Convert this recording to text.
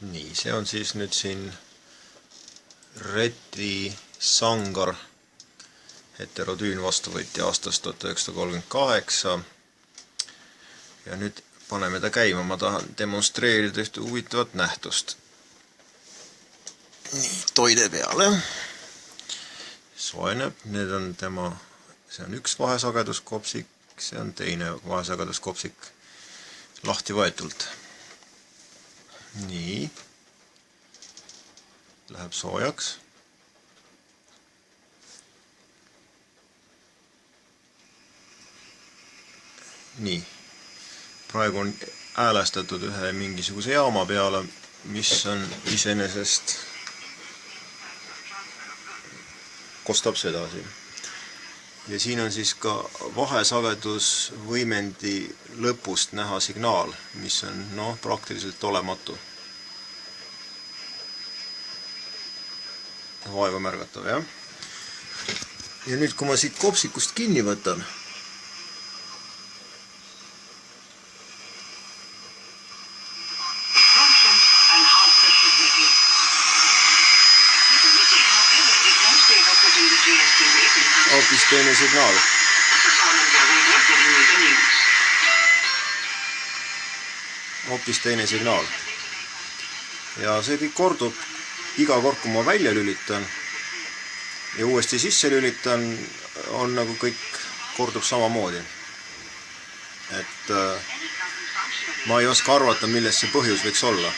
Nii, see on siis nüüd siin Reti Sangar heterodüün vastuvõtja aastast 1938 ja nüüd paneme ta käima, ma tahan demonstreerida ühte huvitavat nähtust. Nii, toide peale soeneb, need on tema, see on üks vahesageduskopsik, see on teine vahesageduskopsik lahti võetult. Nii, läheb soojaks. Nii, praegu on häälestatud ühe mingisuguse jaama peale, mis on iseenesest kostab sedasi. Ja siin on siis ka vahesagedusvõimendi lõpust näha signaal, mis on praktiliselt olematu. Vaeva märgatav, jah? Ja nüüd, kui ma siit kopsikust kinni võtan, hoopis teine signaal. Hoopis teine signaal. Ja see kõik kordub iga kord, kui ma välja lülitan ja uuesti sisse lülitan, on nagu kõik kordub samamoodi. Et ma ei oska arvata, milles see põhjus võiks olla.